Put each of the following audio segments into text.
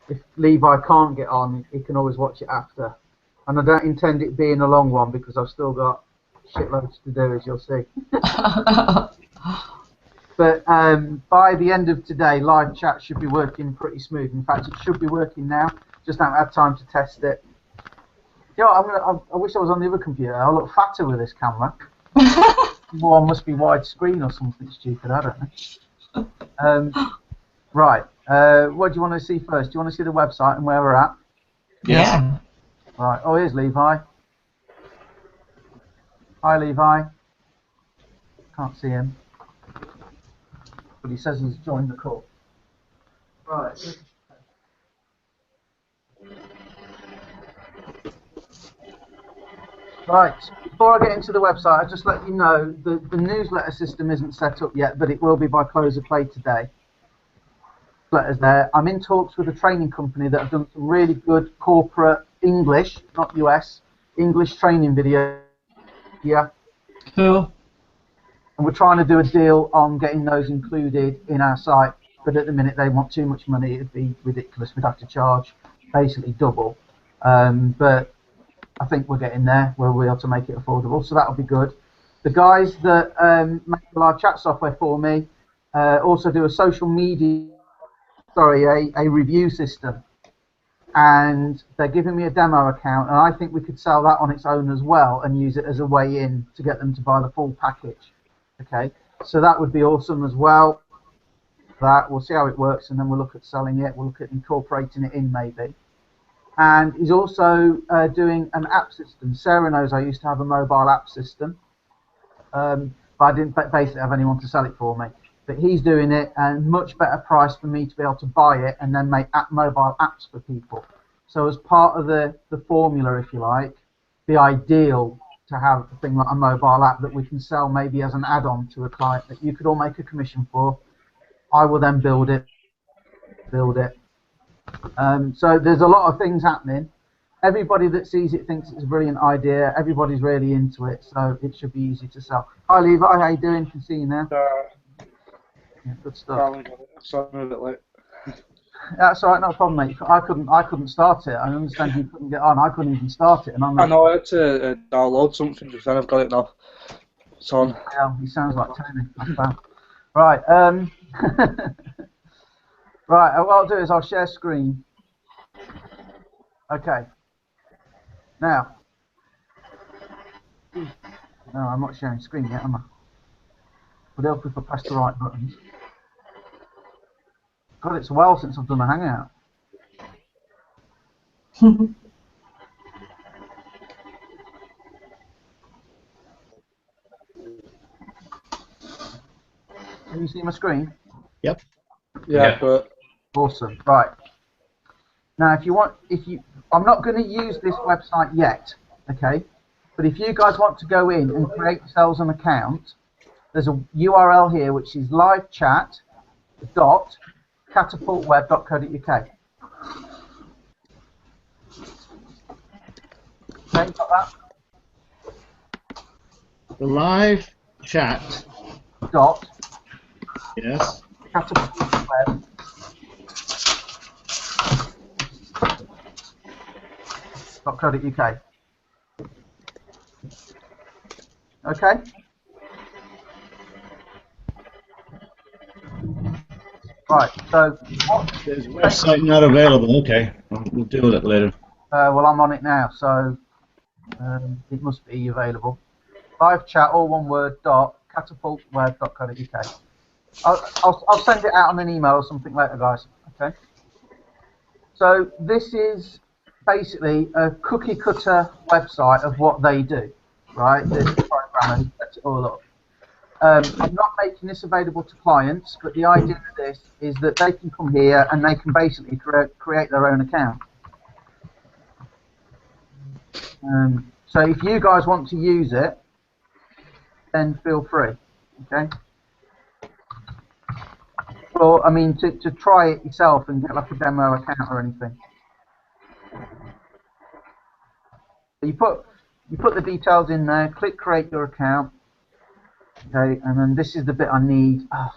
if Levi can't get on, he can always watch it after. And I don't intend it being a long one because I've still got shitloads to do, as you'll see. But by the end of today, live chat should be working pretty smooth. In fact, it should be working now. Just haven't had time to test it. You know, I wish I was on the other computer. I look fatter with this camera. One must be widescreen or something stupid. I don't know. Right. What do you want to see first? Do you want to see the website and where we're at? Yeah. Right. Oh, here's Levi. Hi, Levi. Can't see him. But he says he's joined the call. Right. Right. Before I get into the website, I'll just let you know the newsletter system isn't set up yet, but it will be by close of play today. Letters there. I'm in talks with a training company that have done some really good corporate English, not US, English training video. Yeah. Cool. And we're trying to do a deal on getting those included in our site, but at the minute they want too much money. It'd be ridiculous. We'd have to charge basically double. But I think we're getting there where we'll be able to make it affordable, so that'll be good. The guys that make the live chat software for me also do a social media, a review system, and they're giving me a demo account, and I think we could sell that on its own as well and use it as a way in to get them to buy the full package. Okay, so that would be awesome as well. That we'll see how it works, and then we'll look at selling it. We'll look at incorporating it in maybe. And he's also doing an app system. Sarah knows I used to have a mobile app system, but I didn't basically have anyone to sell it for me. But he's doing it, and much better price for me to be able to buy it and then make mobile apps for people. So as part of the formula, if you like, the ideal to have a thing like a mobile app that we can sell maybe as an add-on to a client that you could all make a commission for. I will then build it. So there's a lot of things happening. Everybody that sees it thinks it's a brilliant idea. Everybody's really into it, so it should be easy to sell. Hi Levi, how you doing? Can see you now. Yeah, good stuff. Sorry, I'm a bit late. That's all right, no problem, mate. I couldn't start it. I understand you couldn't get on. I couldn't even start it, and I know I had to download something just then. I've got it now. It's on. Yeah, he sounds like Tony. That's bad. Right. Right. What I'll do is I'll share screen. Okay. Now. No, I'm not sharing screen yet, am I? Would help if I press the right buttons. God, it's a while since I've done a hangout. Can you see my screen? Yep. Yeah, but awesome. Right. Now, I'm not going to use this website yet, okay? But if you guys want to go in and create yourselves an account, there's a URL here which is livechat.catapultweb.co.uk. Okay, got that? The live chat. Dot. Yes. Catapultweb.co.uk. Okay? Right, so there's a website not available. Okay, we'll deal with it later. Well, I'm on it now, so it must be available. Live chat, all one word, catapultweb.co.uk. I'll send it out on an email or something later, guys. Okay. So this is basically a cookie cutter website of what they do, right? This programmer who sets it all up. I'm not making this available to clients, but the idea of this is that they can come here and they can basically create their own account. So if you guys want to use it, then feel free, okay? Or, I mean, to try it yourself and get like a demo account or anything. So you put the details in there, click create your account, okay, and then this is the bit I need. Oh,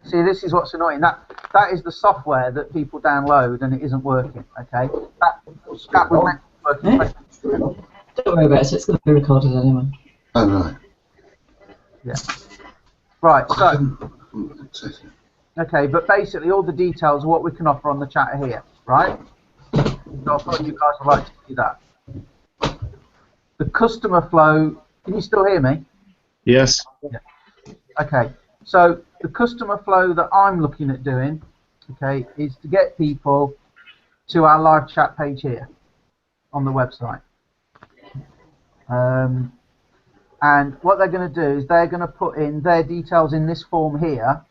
See, this is what's annoying. That is the software that people download and it isn't working. Okay, that was meant to be working. Don't worry about it. It's going to be recorded anyway. Oh, right. Yeah. Right. So. Okay, but basically all the details of what we can offer on the chat are here, right? So I thought you guys would like to see that. The customer flow. Can you still hear me? Yes. Yeah. Okay. So the customer flow that I'm looking at doing, okay, is to get people to our live chat page here on the website. And what they're going to do is they're going to put in their details in this form here,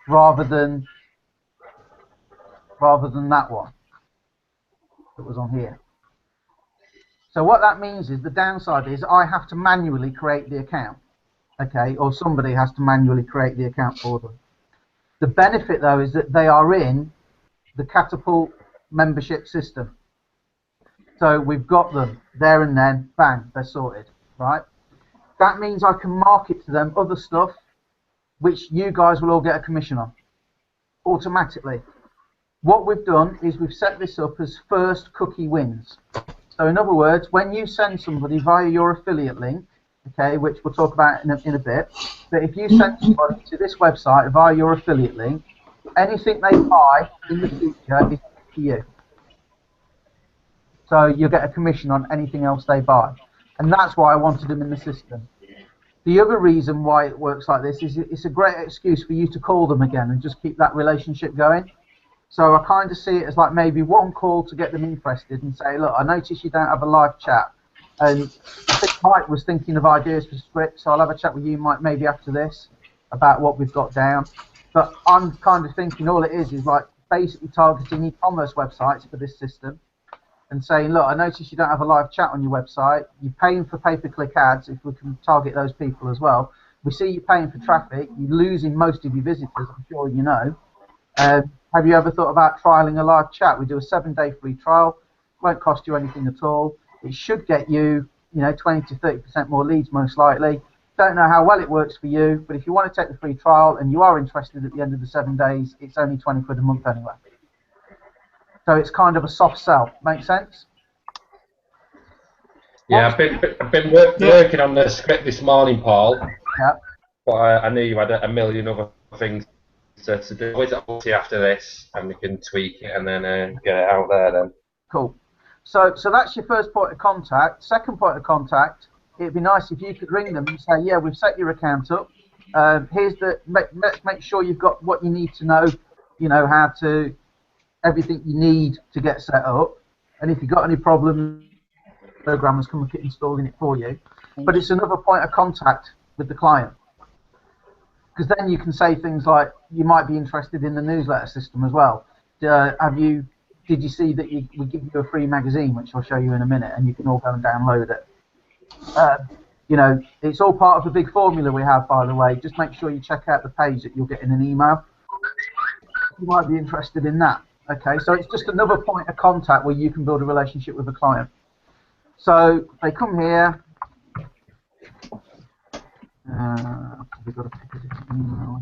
rather than that one that was on here. So what that means is the downside is I have to manually create the account, okay, or somebody has to manually create the account for them. The benefit though is that they are in the Catapult membership system. So we've got them there and then, bang, they're sorted, right? That means I can market to them other stuff which you guys will all get a commission on automatically. What we've done is we've set this up as first cookie wins. So in other words, when you send somebody via your affiliate link, okay, which we'll talk about in a bit, but if you send somebody to this website via your affiliate link, anything they buy in the future is to you. So you'll get a commission on anything else they buy. And that's why I wanted them in the system. The other reason why it works like this is it's a great excuse for you to call them again and just keep that relationship going. So I kind of see it as like maybe one call to get them interested and say, look, I notice you don't have a live chat. And I think Mike was thinking of ideas for scripts, so I'll have a chat with you, Mike, maybe after this about what we've got down. But I'm kind of thinking all it is like basically targeting e-commerce websites for this system and saying, look, I notice you don't have a live chat on your website. You're paying for pay-per-click ads, if we can target those people as well. We see you paying for traffic. You're losing most of your visitors, I'm sure you know. Have you ever thought about trialing a live chat? We do a 7-day free trial. Won't cost you anything at all. It should get you, 20 to 30% more leads most likely. Don't know how well it works for you, but if you want to take the free trial and you are interested at the end of the 7 days, it's only 20 quid a month anyway. So it's kind of a soft sell. Make sense? Yeah, I've been working on the script this morning, Paul. Yeah. But I knew you had a million other things to do. Obviously after this, and we can tweak it and then get it out there then. Cool. So that's your first point of contact. Second point of contact, it'd be nice if you could ring them and say, yeah, we've set your account up. Here's let's make sure you've got what you need to know, how to, everything you need to get set up. And if you've got any problems, programmers come and keep installing it for you. But it's another point of contact with the client. Because then you can say things like, you might be interested in the newsletter system as well. Did you see that we give you a free magazine, which I'll show you in a minute, and you can all go and download it. It's all part of the big formula we have, by the way. Just make sure you check out the page that you'll get in an email. You might be interested in that. Okay, so it's just another point of contact where you can build a relationship with a client. So they come here. We've got to pick a different email.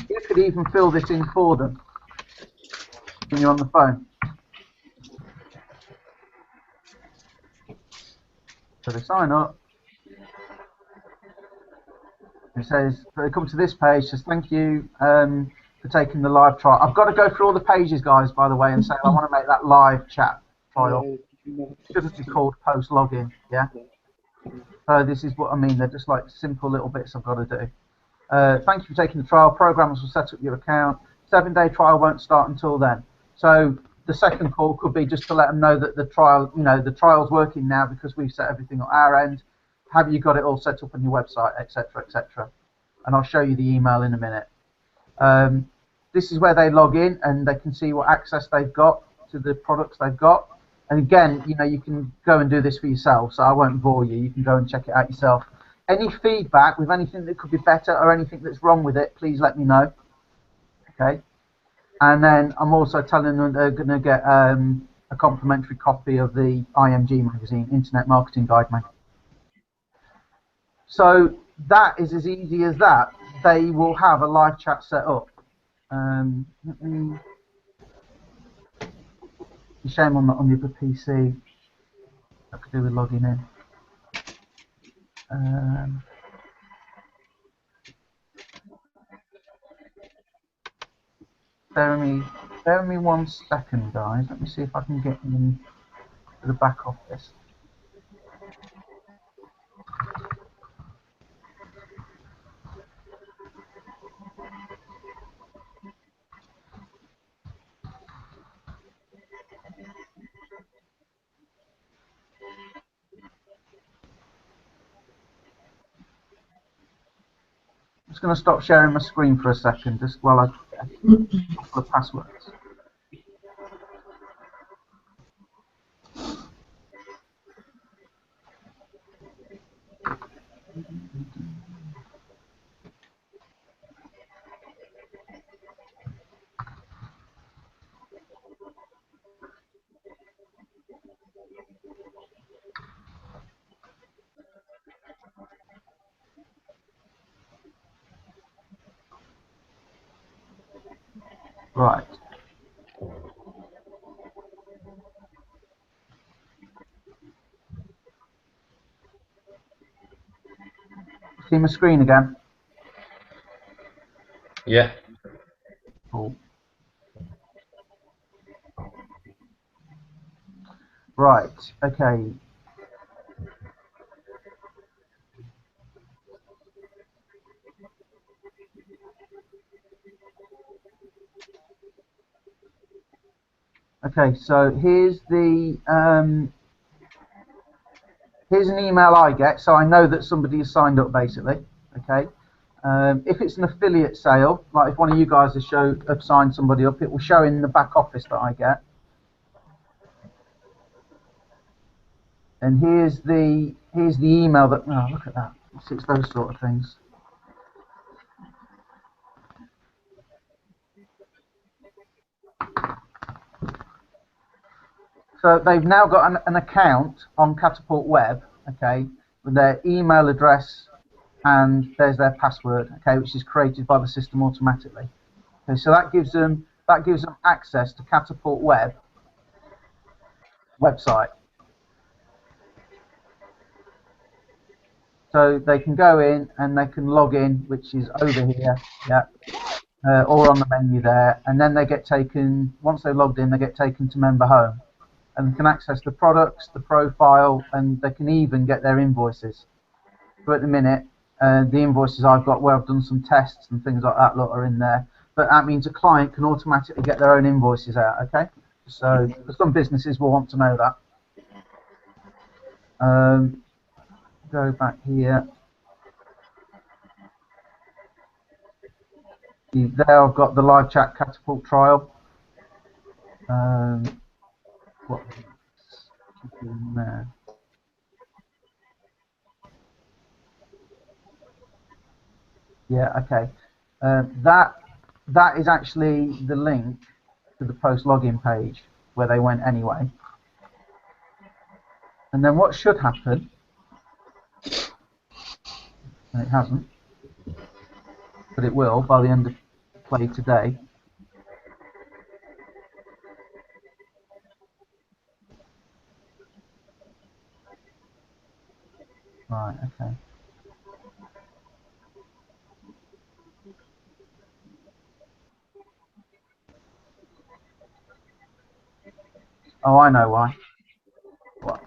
You could even fill this in for them when you're on the phone. So they sign up. It says, they come to this page, says thank you for taking the live trial. I've got to go through all the pages, guys, by the way, and say I want to make that live chat trial. It shouldn't be called post login, yeah? So this is what I mean, they're just like simple little bits I've got to do. Thank you for taking the trial. Programmers will set up your account. 7-day trial won't start until then. So the second call could be just to let them know that the trial, the trial's working now because we've set everything on our end. Have you got it all set up on your website, etc., etc.? And I'll show you the email in a minute. This is where they log in and they can see what access they've got to the products they've got. And again, you can go and do this for yourself, so I won't bore you. You can go and check it out yourself. Any feedback with anything that could be better or anything that's wrong with it, please let me know. Okay. And then I'm also telling them they're going to get a a complimentary copy of the IMG magazine, Internet Marketing Guide magazine. So that is as easy as that. They will have a live chat set up. Let me. Shame on the other PC. That could do with logging in. Bear with me 1 second, guys. Let me see if I can get in to the back office. I'm just going to stop sharing my screen for a second, just while I get a couple of passwords. Right. See my screen again? Yeah. Cool. Right, okay. Okay, so here's an email I get, so I know that somebody has signed up, basically. Okay. If it's an affiliate sale, like if one of you guys have signed somebody up, it will show in the back office that I get. And here's the email that. Oh, look at that! It's those sort of things. So they've now got an account on Catapult Web, okay, with their email address and there's their password, okay, which is created by the system automatically. Okay, so that gives them access to Catapult website. So they can go in and they can log in, which is over here, yeah, or on the menu there, and then they get taken. Once they're logged in, they get taken to Member Home. And they can access the products, the profile, and they can even get their invoices. So at the minute, the invoices I've got where I've done some tests and things like that are in there. But that means a client can automatically get their own invoices out, okay? So some businesses will want to know that. Go back here. There I've got the live chat Catapult trial. What in there? Yeah, okay. That is actually the link to the post login page where they went anyway. And then what should happen, and it hasn't, but it will by the end of play today. Right, okay. Oh, I know why. What?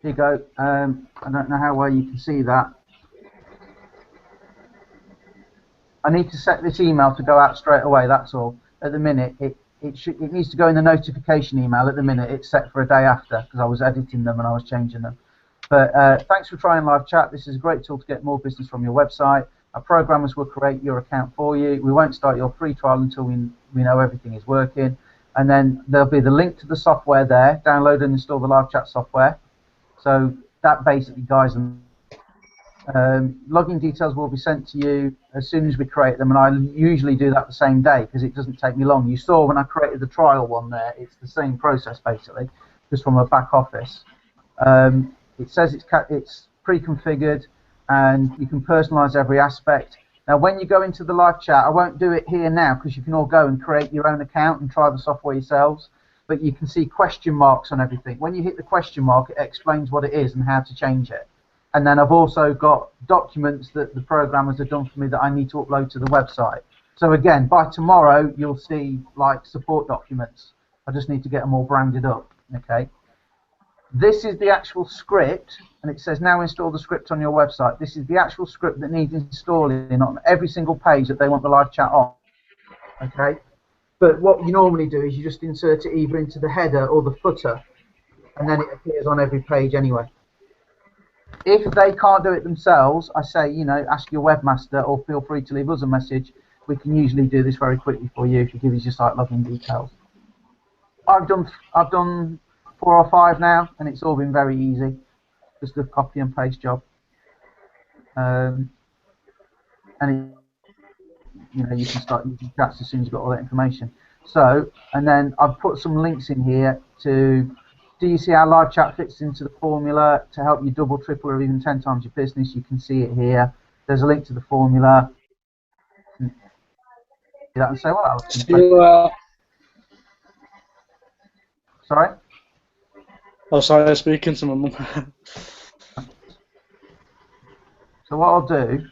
Here you go. I don't know how well you can see that. I need to set this email to go out straight away, that's all. At the minute, it needs to go in the notification email. At the minute, it's set for a day after because I was editing them and I was changing them. But thanks for trying live chat. This is a great tool to get more business from your website. Our programmers will create your account for you. We won't start your free trial until we know everything is working. And then there'll be the link to the software there. Download and install the live chat software. So that basically guides them. Login details will be sent to you as soon as we create them, and I usually do that the same day because it doesn't take me long. You saw when I created the trial one there, it's the same process basically, just from a back office. It says it's pre-configured and you can personalize every aspect. Now when you go into the live chat, I won't do it here now because you can all go and create your own account and try the software yourselves, but you can see question marks on everything. When you hit the question mark, it explains what it is and how to change it. And then I've also got documents that the programmers have done for me that I need to upload to the website. So again, by tomorrow, you'll see like support documents. I just need to get them all branded up, okay? This is the actual script, and it says now install the script on your website. This is the actual script that needs installing on every single page that they want the live chat on, okay? But what you normally do is you just insert it either into the header or the footer, and then it appears on every page anyway. If they can't do it themselves, I say, you know, ask your webmaster or feel free to leave us a message. We can usually do this very quickly for you if you give us your site login details. I've done 4 or 5 now, and it's all been very easy. Just a copy and paste job. And you know, you can start using chats as soon as you've got all that information. So, and then I've put some links in here to. Do you see how live chat fits into the formula to help you double, triple, or even 10 times your business? You can see it here. There's a link to the formula. See that and say, well, sorry? Oh, sorry, I'm speaking to my mum. So what I'll do,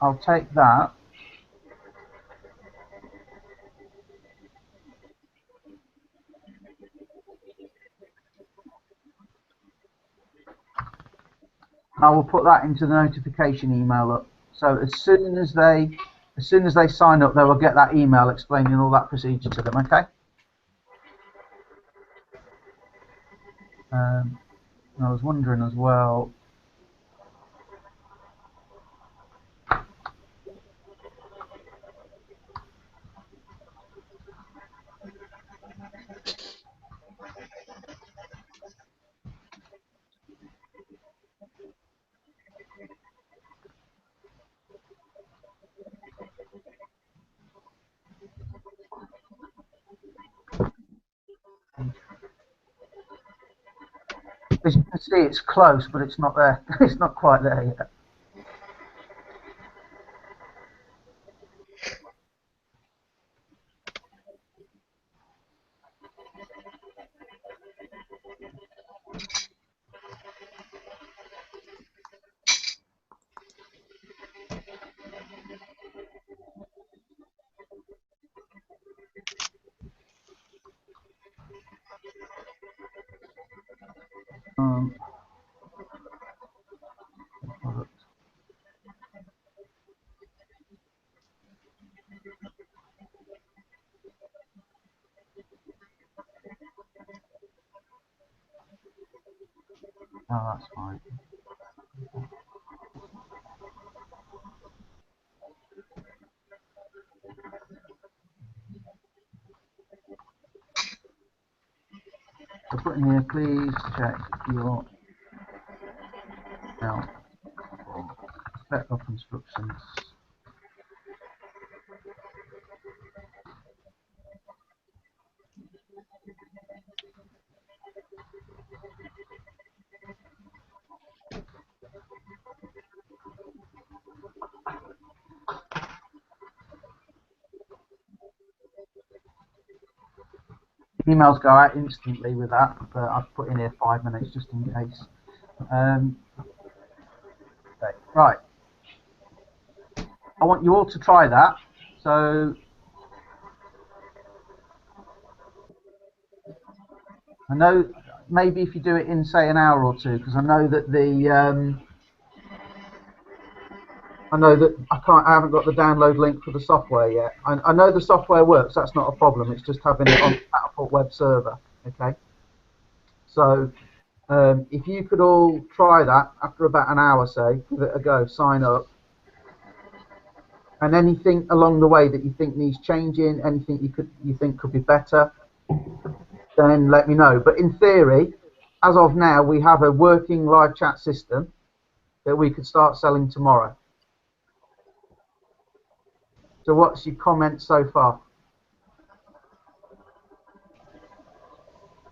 I'll take that. I will put that into the notification email up. So as soon as they sign up, they will get that email explaining all that procedure to them. Okay. I was wondering as well. As you can see, it's close, but it's not there. It's not quite there yet. Oh, that's fine. So put in here, please check your now set up instructions. Emails go out instantly with that, but I've put in here 5 minutes just in case. Okay, right. I want you all to try that. So I know maybe if you do it in say an hour or two, because I know that I haven't got the download link for the software yet. I know the software works. That's not a problem. It's just having it on the Catapult web server. Okay. So if you could all try that after about an hour, say, give it a go, sign up, and anything along the way that you think needs changing, anything you think could be better, then let me know. But in theory, as of now, we have a working live chat system that we could start selling tomorrow. So what's your comment so far?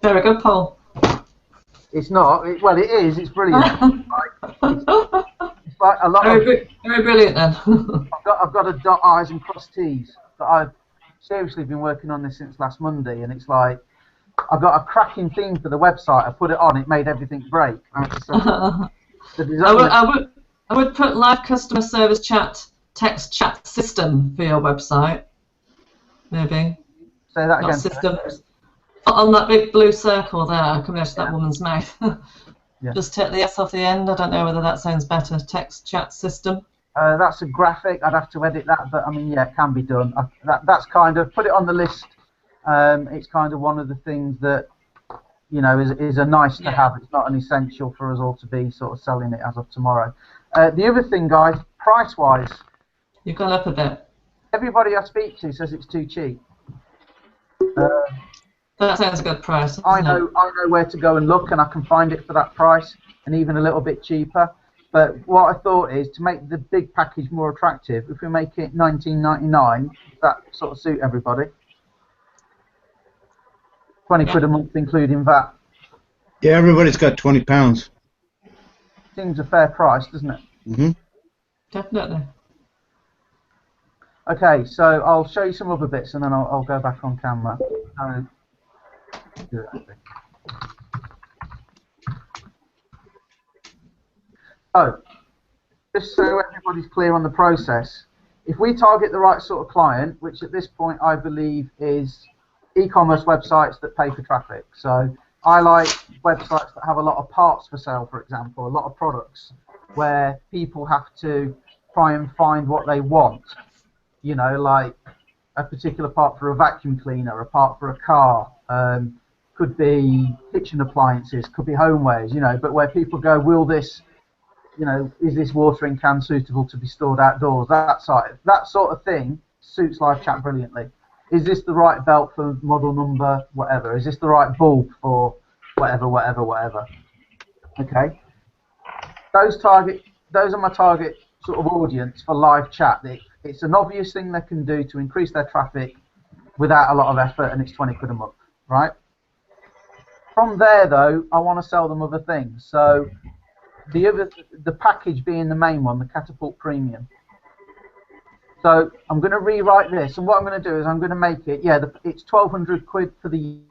Very good, Paul. It's not. Well, it is. It's brilliant. It's like a lot of. Very brilliant then. I've got to dot I's and cross T's. But I've seriously been working on this since last Monday, and it's like I've got a cracking theme for the website. I put it on. It made everything break. I would put live customer service chat, text chat system for your website. Maybe. Say that Not again. system. On that big blue circle there, coming out of that woman's mouth. Yeah. Just take the S off the end. I don't know whether that sounds better. Text chat system. That's a graphic. I'd have to edit that, but I mean, yeah, it can be done. That's kind of put it on the list. It's kind of one of the things that is a nice to have. It's not an essential for us all to be sort of selling it as of tomorrow. The other thing, guys, price-wise, You've gone up a bit. everybody I speak to says it's too cheap. That sounds a good price. I know where to go and look, and I can find it for that price, and even a little bit cheaper. But what I thought is to make the big package more attractive. If we make it $19.99, that sort of suit everybody. 20 quid a month, including VAT. Yeah, everybody's got £20. Seems a fair price, doesn't it? Mm-hmm. Definitely. Okay, so I'll show you some other bits, and then I'll go back on camera. So, just so everybody's clear on the process, if we target the right sort of client, which at this point I believe is e-commerce websites that pay for traffic. So I like websites that have a lot of parts for sale, for example, a lot of products where people have to try and find what they want. You know, like a particular part for a vacuum cleaner, a part for a car, could be kitchen appliances, could be homewares, but where people go, will this, is this watering can suitable to be stored outdoors? That sort of thing suits live chat brilliantly. Is this the right belt for model number, whatever? Is this the right bulb for whatever? Okay. Those are my target sort of audience for live chat. It's an obvious thing they can do to increase their traffic without a lot of effort, and it's 20 quid a month, right? From there, though, I want to sell them other things. So the package being the main one, the Catapult Premium. So I'm going to rewrite this, and what I'm going to do is I'm going to make it, it's 1,200 quid for the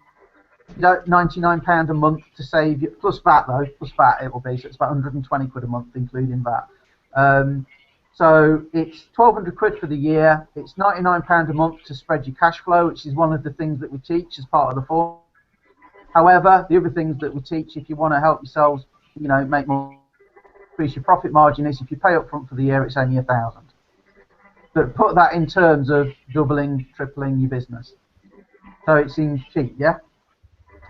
£99 a month to save you, plus VAT though, plus VAT it will be, so it's about 120 quid a month including VAT. So it's 1,200 quid for the year, it's £99 a month to spread your cash flow, which is one of the things that we teach as part of the form. However, the other things that we teach, if you want to help yourselves, make more, increase your profit margin, is if you pay up front for the year, it's only 1,000. But put that in terms of doubling, tripling your business. So it seems cheap, yeah?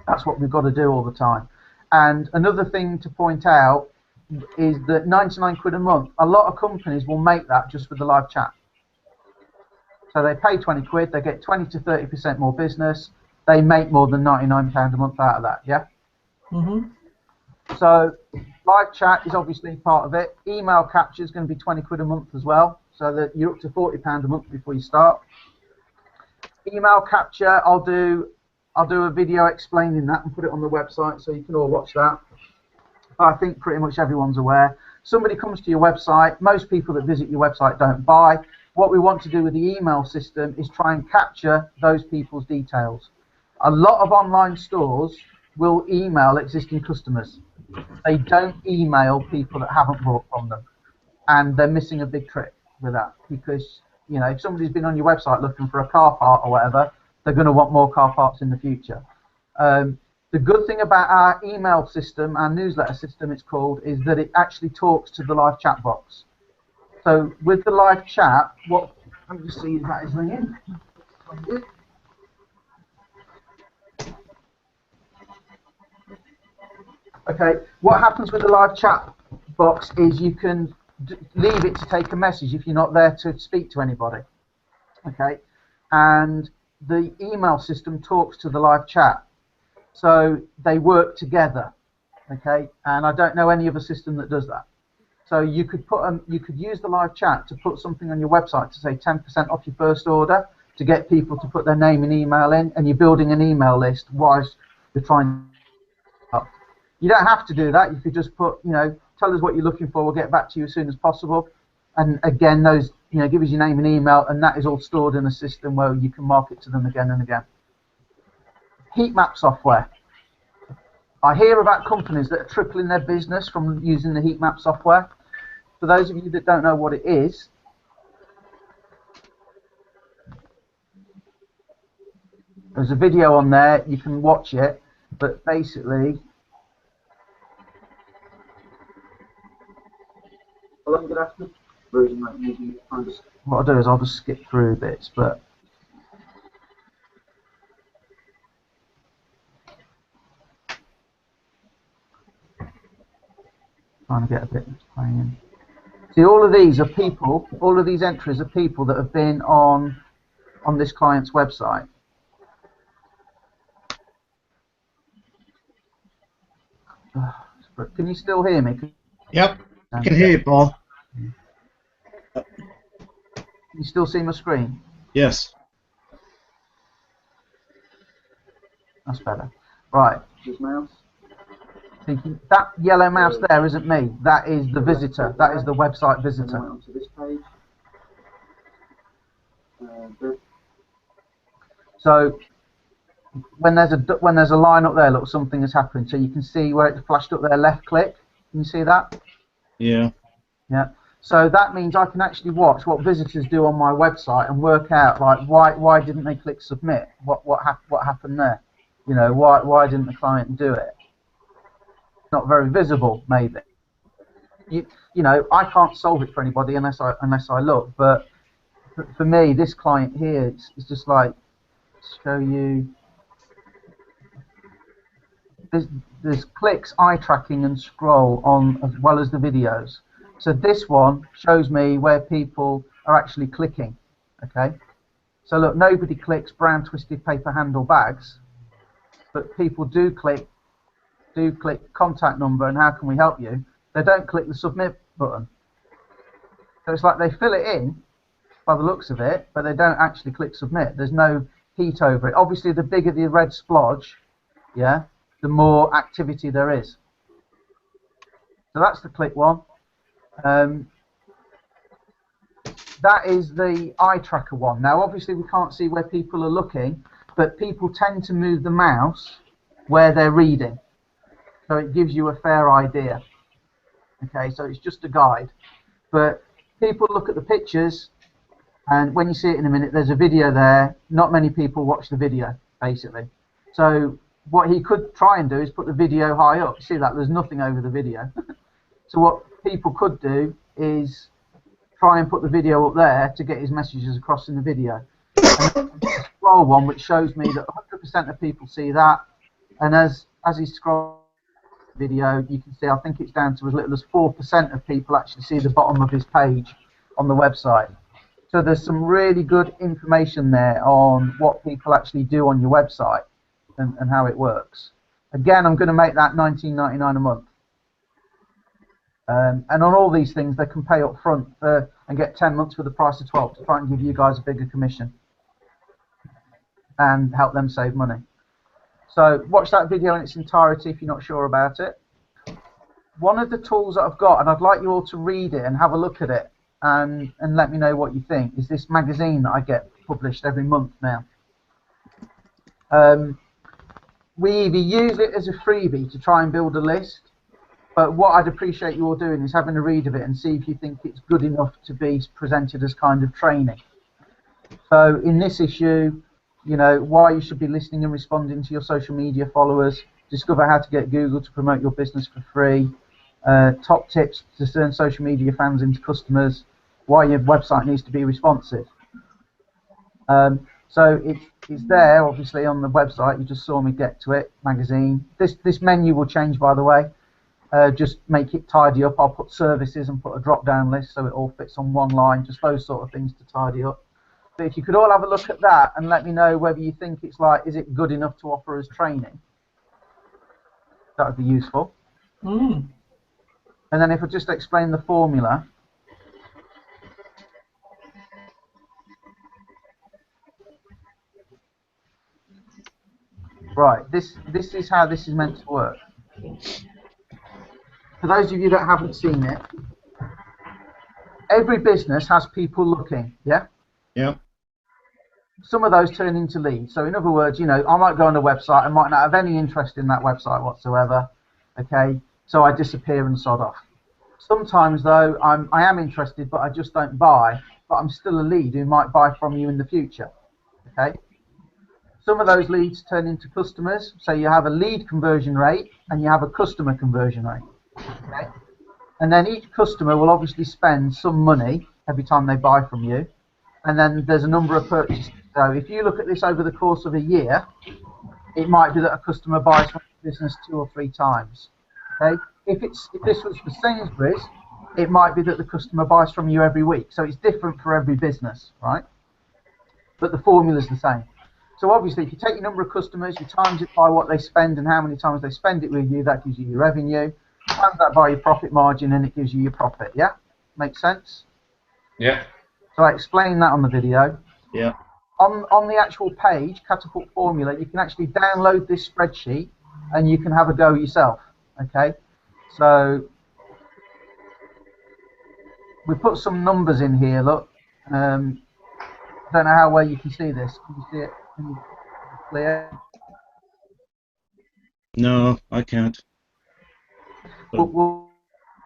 That's what we've got to do all the time. And another thing to point out is that 99 quid a month, a lot of companies will make that just for the live chat. So they pay 20 quid, they get 20 to 30% more business, they make more than £99 a month out of that, yeah? Mm-hmm. So live chat is obviously part of it. Email capture is going to be 20 quid a month as well, so that you're up to £40 a month before you start. Email capture, I'll do a video explaining that and put it on the website so you can all watch that. I think pretty much everyone's aware. Somebody comes to your website, most people that visit your website don't buy. What we want to do with the email system is try and capture those people's details. A lot of online stores will email existing customers. They don't email people that haven't bought from them. And they're missing a big trick with that, because if somebody's been on your website looking for a car part or whatever, they're going to want more car parts in the future. The good thing about our email system, our newsletter system it's called, is that it actually talks to the live chat box. So with the live chat, let me just see if that is ringing. Okay, what happens with the live chat box is you can leave it to take a message if you're not there to speak to anybody. Okay, and the email system talks to the live chat, so they work together. Okay, and I don't know any other system that does that. So you could use the live chat to put something on your website to say 10% off your first order to get people to put their name and email in, and you're building an email list whilst you're trying. You don't have to do that. You could just put, tell us what you're looking for. We'll get back to you as soon as possible. And again, those, give us your name and email, and that is all stored in a system where you can market to them again and again. Heat map software. I hear about companies that are tripling their business from using the heat map software. For those of you that don't know what it is, there's a video on there. You can watch it, but basically, what I'll do is I'll just skip through bits, but trying to get a bit playing. See, all of these are people. All of these entries are people that have been on this client's website. Can you still hear me? Yep, I can hear you, Paul. Can you still see my screen? Yes. That's better. Right. Mouse. Thinking that yellow mouse there isn't me. That is the visitor. That is the website visitor. Onto this page. So when there's a line up there, look, something has happened. So you can see where it flashed up there. Left click. Can you see that? Yeah. Yeah. So that means I can actually watch what visitors do on my website and work out like why didn't they click submit? What happened there? Why didn't the client do it? Not very visible, maybe. I can't solve it for anybody unless I look. But for me, this client here, it's just like show you. There's clicks, eye tracking, and scroll on as well as the videos. So this one shows me where people are actually clicking. Okay. So look, nobody clicks brown twisted paper handle bags, but people do click contact number and how can we help you. They don't click the submit button. So it's like they fill it in by the looks of it, but they don't actually click submit. There's no heat over it. Obviously, the bigger the red splodge, yeah, the more activity there is. So that's the click one. That is the eye tracker one. Now, obviously, we can't see where people are looking, but people tend to move the mouse where they're reading. So it gives you a fair idea. Okay, so it's just a guide. But people look at the pictures, and when you see it in a minute, there's a video there. Not many people watch the video, basically. So what he could try and do is put the video high up. See that? There's nothing over the video. So what people could do is try and put the video up there to get his messages across in the video. And the scroll one, which shows me that 100% of people see that, and as he scrolls video, you can see I think it's down to as little as 4% of people actually see the bottom of his page on the website. So there's some really good information there on what people actually do on your website and how it works. Again, I'm going to make that $19.99 a month. And on all these things, they can pay up front and get 10 months for the price of 12 to try and give you guys a bigger commission and help them save money. So watch that video in its entirety if you're not sure about it. One of the tools that I've got, and I'd like you all to read it and have a look at it and let me know what you think, is this magazine that I get published every month now. We either use it as a freebie to try and build a list, but what I'd appreciate you all doing is having a read of it and see if you think it's good enough to be presented as kind of training. So in this issue, why you should be listening and responding to your social media followers, discover how to get Google to promote your business for free, top tips to turn social media fans into customers, why your website needs to be responsive. So it's there, obviously, on the website. You just saw me get to it, magazine. This menu will change, by the way. Just make it tidy up. I'll put services and put a drop-down list so it all fits on one line, just those sort of things to tidy up. But if you could all have a look at that and let me know whether you think it's is it good enough to offer as training, that would be useful. Mm. And then if I just explain the formula. Right, this is how this is meant to work. For those of you that haven't seen it, every business has people looking, yeah? Yeah. Some of those turn into leads. So in other words, you know, I might go on a website, I might not have any interest in that website whatsoever, okay? So I disappear and sod off. Sometimes though, I am interested, but I just don't buy, but I'm still a lead who might buy from you in the future, okay? Some of those leads turn into customers, so you have a lead conversion rate and you have a customer conversion rate, okay? And then each customer will obviously spend some money every time they buy from you, and then there's a number of purchases. So if you look at this over the course of a year, it might be that a customer buys from your business 2 or 3 times, okay? If this was for Sainsbury's, it might be that the customer buys from you every week, so it's different for every business, right? But the formula's the same. So obviously, if you take your number of customers, you times it by what they spend and how many times they spend it with you, that gives you your revenue. Times that by your profit margin, and it gives you your profit. Yeah, makes sense. Yeah. So I explained that on the video. Yeah. On the actual page, Catapult Formula, you can actually download this spreadsheet, and you can have a go yourself. Okay. So we put some numbers in here. Look. I don't know how well you can see this. Can you see it? Can you clear? No, I can't. We'll go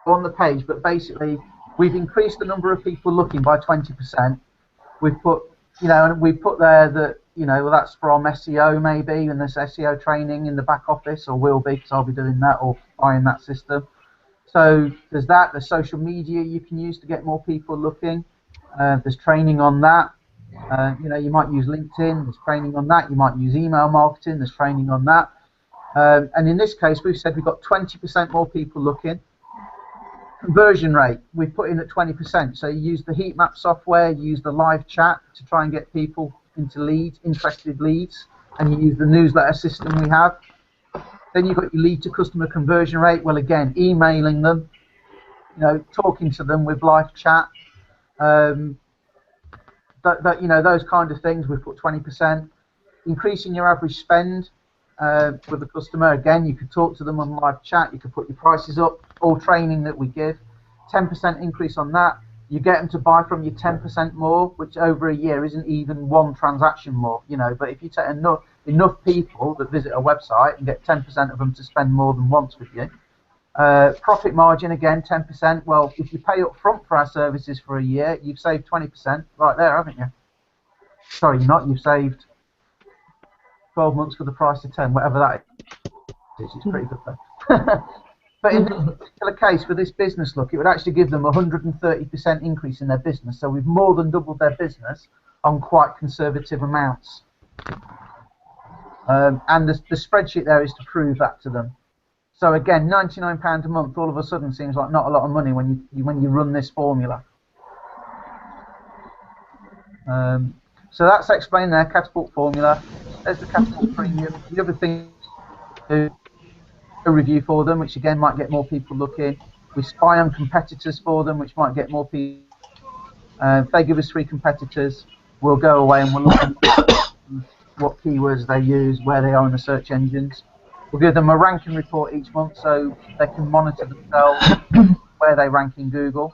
on the page, but basically we've increased the number of people looking by 20%. We've put, you know, and we put there that, you know, well, that's from SEO maybe, and there's SEO training in the back office, or will be, because I'll be doing that or buying that system. So there's that. There's social media you can use to get more people looking. There's training on that. You know, you might use LinkedIn, there's training on that. You might use email marketing, there's training on that. And in this case, we've said we've got 20% more people looking. Conversion rate, we've put in at 20%. So you use the heat map software, you use the live chat to try and get people into leads, interested leads, and you use the newsletter system we have. Then you've got your lead to customer conversion rate. Well, again, emailing them, you know, talking to them with live chat. You know, those kind of things, we've put 20%. Increasing your average spend with the customer, again, you could talk to them on live chat, you could put your prices up, all training that we give. 10% increase on that. You get them to buy from you 10% more, which over a year isn't even one transaction more, you know, but if you take enough people that visit a website and get 10% of them to spend more than once with you. Profit margin, again, 10%. Well, if you pay up front for our services for a year, you've saved 20% right there, haven't you? Sorry, not. You've saved 12 months for the price of 10, whatever that is. It's pretty good, though. But in this particular case, for this business, look, it would actually give them a 130% increase in their business. So we've more than doubled their business on quite conservative amounts. And the spreadsheet there is to prove that to them. So again, £99 a month all of a sudden seems like not a lot of money when you run this formula. So that's explained there, Catapult formula. There's the Catapult premium. The other thing, a review for them, which again might get more people looking. We spy on competitors for them, which might get more people. If they give us 3 competitors, we'll go away and we'll look at what keywords they use, where they are in the search engines. We'll give them a ranking report each month so they can monitor themselves where they rank in Google.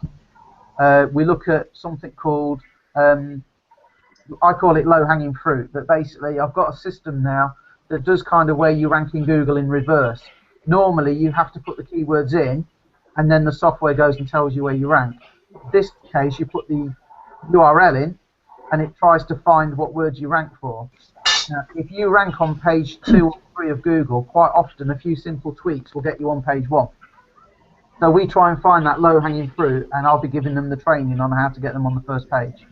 We look at something called, I call it low-hanging fruit, but basically I've got a system now that does kind of where you rank in Google in reverse. Normally you have to put the keywords in and then the software goes and tells you where you rank. In this case, you put the URL in and it tries to find what words you rank for. Now, if you rank on page 2 or 3 of Google, quite often a few simple tweaks will get you on page 1. So we try and find that low-hanging fruit, and I'll be giving them the training on how to get them on the first page.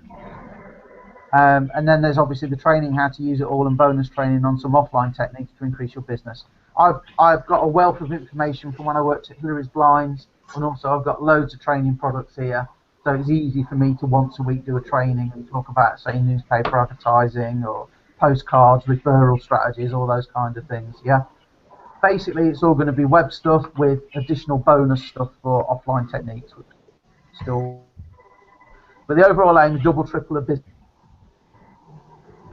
And then there's obviously the training how to use it all and bonus training on some offline techniques to increase your business. I've got a wealth of information from when I worked at Hillary's Blinds, and also I've got loads of training products here. So it's easy for me to once a week do a training and talk about, say, newspaper advertising or postcards, referral strategies, all those kind of things, yeah? basically it's all going to be web stuff with additional bonus stuff for offline techniques, which still. But the overall aim is double, triple a business.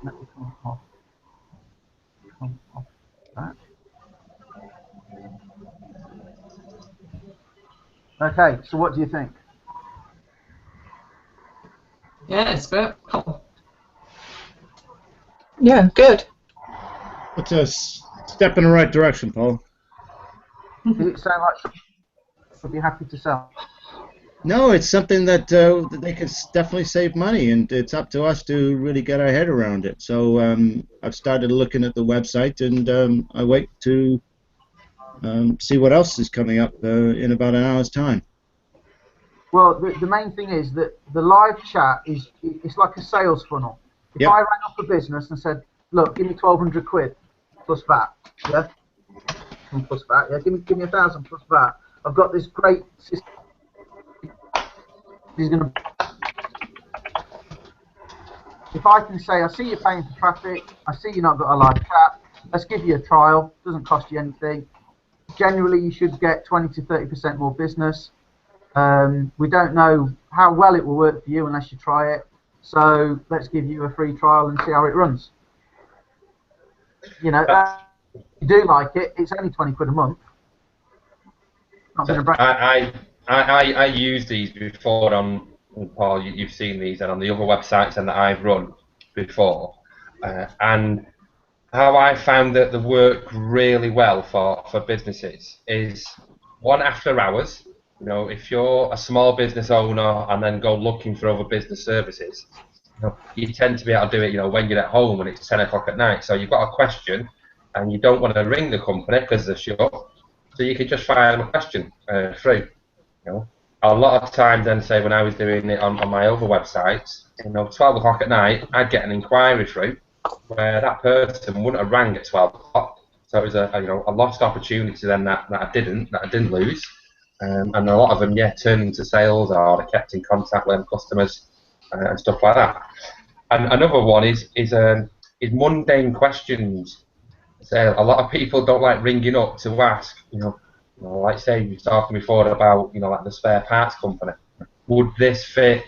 Let me come off that. Okay, so what do you think? Yeah, it's great. Cool. Yeah, good. It's a step in the right direction, Paul. Does it sound like something you'd be happy to sell? No, it's something that they could definitely save money, and it's up to us to really get our head around it. So I've started looking at the website, and I wait to see what else is coming up in about an hour's time. Well, the main thing is that the live chat it's like a sales funnel. If I rang up a business and said, look, give me 1,200 quid plus VAT, yeah? Plus VAT, yeah? Give me 1,000 plus VAT. I've got this great system. He's going to. If I can say, I see you're paying for traffic, I see you've not got a live chat, let's give you a trial, doesn't cost you anything. Generally, you should get 20 to 30% more business. We don't know how well it will work for you unless you try it. So let's give you a free trial and see how it runs. You know, if you do like it, it's only 20 quid a month. Not been a break. I use these before on, Paul, you've seen these, and on the other websites and that I've run before. And how I found that they work really well for businesses is one, after hours. You know, if you're a small business owner and then go looking for other business services, you tend to be able to do it, when you're at home and it's 10 o'clock at night. So you've got a question and you don't want to ring the company because they're shut. So you can just fire them a question through. A lot of times then, say when I was doing it on my other websites, 12 o'clock at night, I'd get an inquiry through where that person wouldn't have rang at 12 o'clock. So it was a lost opportunity then that I didn't lose. And a lot of them, turned into sales, or they kept in contact with customers and stuff like that. And another one is mundane questions. So a lot of people don't like ringing up to ask, like say you were talking before about, like the spare parts company. Would this fit,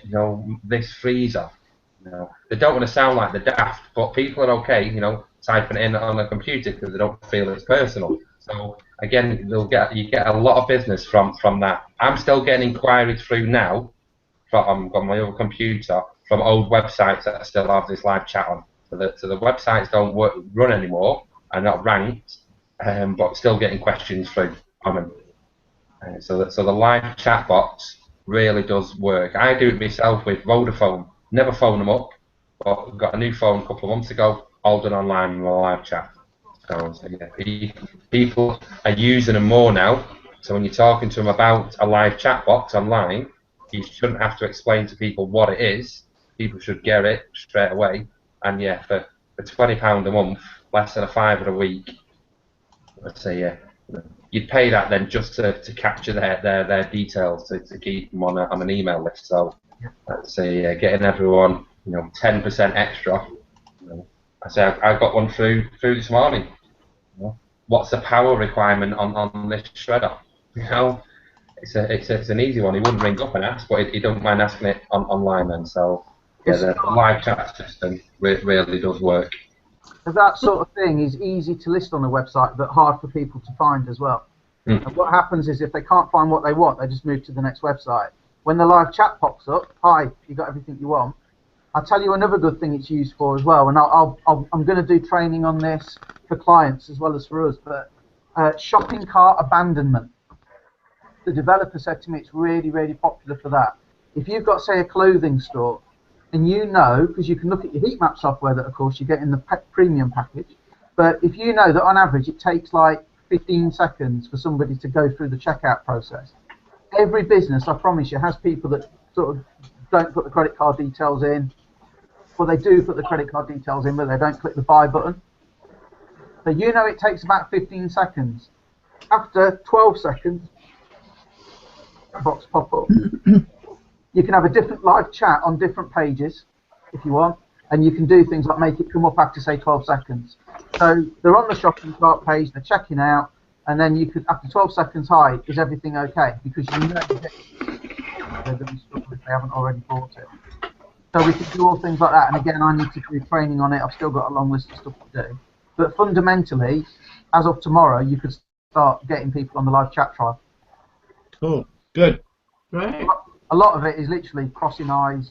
this freezer? They don't want to sound like the daft, but people are okay, typing it in on a computer because they don't feel it's personal. So again, you get a lot of business from that. I'm still getting inquiries through now from on my other computer from old websites that I still have this live chat on. So the websites don't run anymore, are not ranked, but still getting questions through on them. So the live chat box really does work. I do it myself with Vodafone. Never phone them up, but got a new phone a couple of months ago, all done online with a live chat. So yeah, people are using them more now. So when you're talking to them about a live chat box online, you shouldn't have to explain to people what it is. People should get it straight away. And yeah, for £20 a month, less than a £5 a week, let's say, you'd pay that then just to capture their details to keep them on an email list. So let's say getting everyone 10% extra. I say I got one through this morning. What's the power requirement on this shredder? It's an easy one. He wouldn't ring up and ask, but he don't mind asking it online then. So yeah, the live chat system really does work. That sort of thing is easy to list on a website, but hard for people to find as well. And what happens is if they can't find what they want, they just move to the next website. When the live chat pops up, hi, you got everything you want. I'll tell you another good thing it's used for as well, and I'm going to do training on this for clients as well as for us, but shopping cart abandonment. The developer said to me it's really, really popular for that. If you've got, say, a clothing store, and because you can look at your heat map software that, of course, you get in the premium package, but if you know that on average it takes like 15 seconds for somebody to go through the checkout process, every business, I promise you, has people that sort of don't put the credit card details in. Well, they do put the credit card details in, but they don't click the buy button. So it takes about 15 seconds. After 12 seconds, that box pop up. You can have a different live chat on different pages if you want, and you can do things like make it come up after, say, 12 seconds. So they're on the shopping cart page, they're checking out, and then you could, after 12 seconds, hi, is everything okay? Because you know they're going to struggle if they haven't already bought it. So we could do all things like that. And again, I need to do training on it. I've still got a long list of stuff to do. But fundamentally, as of tomorrow, you could start getting people on the live chat trial. Cool. Good. Great. A lot of it is literally crossing eyes.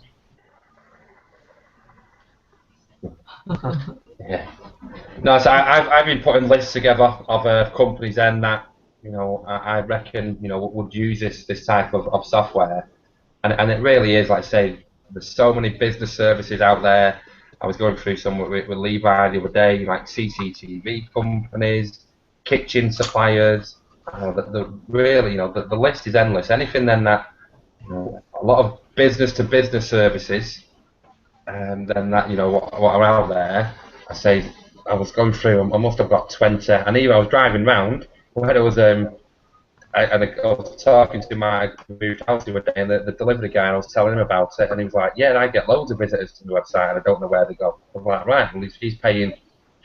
Yeah. No, so I've been putting lists together of companies then that I reckon would use this type of software, and it really is, like I say, there's so many business services out there. I was going through some with Levi the other day, like CCTV companies, kitchen suppliers. Really, the list is endless. Anything then that a lot of business to business services, and then that what are out there. I say I was going through. I must have got 20. I knew I was driving round when it was I was talking to my moved house the other day, and the delivery guy, I was telling him about it, and he was like, "Yeah, I get loads of visitors to the website, and I don't know where they go." I was like, "Right, well, he's paying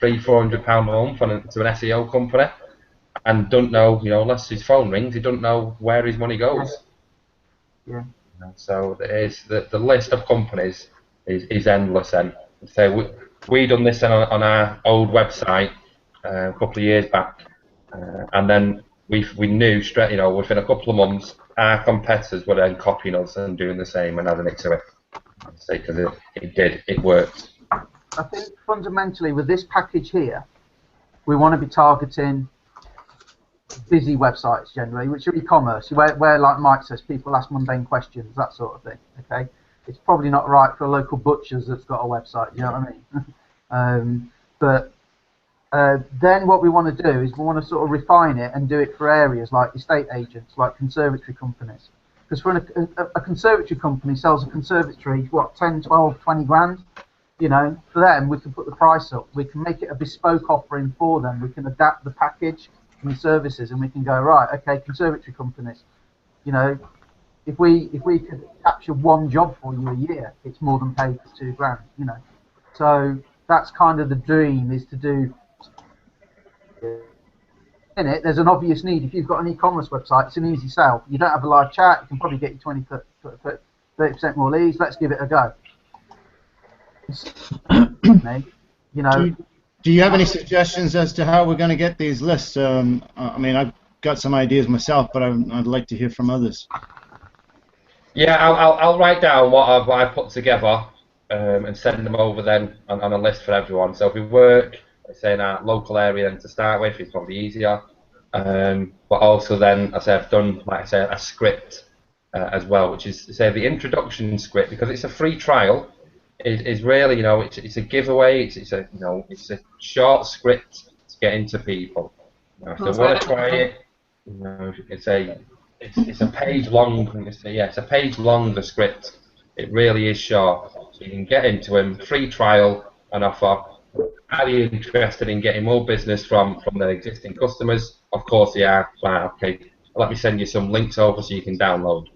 £300-400 a month to an SEO company, and don't know, unless his phone rings, he doesn't know where his money goes." Yeah. So there is the list of companies is endless. And so we done this on our old website a couple of years back, and then we knew straight, within a couple of months, our competitors were then copying us and doing the same and adding it to it. Because it worked. I think fundamentally with this package here, we want to be targeting busy websites generally, which are e-commerce, where like Mike says, people ask mundane questions, that sort of thing. Okay, it's probably not right for a local butcher's that's got a website. You know what I mean? Then what we want to do is we want to sort of refine it and do it for areas like estate agents, like conservatory companies. Because for a conservatory company sells a conservatory, what, 10, 12, 20 grand? For them, we can put the price up. We can make it a bespoke offering for them. We can adapt the package and the services, and we can go, right, okay, conservatory companies, if we could capture one job for you a year, it's more than paid for 2 grand, So that's kind of the dream, is to do. In it, there's an obvious need. If you've got an e-commerce website, it's an easy sell. You don't have a live chat, you can probably get you 30% more leads. Let's give it a go. Do you have any suggestions as to how we're going to get these lists? I mean, I've got some ideas myself, but I'd like to hear from others. Yeah, I'll write down what I put together and send them over then on a list for everyone. So if we work, let's say, in our local area, then to start with, it's probably easier. But also then, as I've done, like I say, a script as well, which is, say, the introduction script, because it's a free trial. Is really, it's a giveaway. It's a short script to get into people. If they want to try it, it's a page long. It's a page long, the script. It really is short, so you can get into them. Free trial and offer. Are you interested in getting more business from their existing customers? Of course they are. Right, okay. Let me send you some links over so you can download.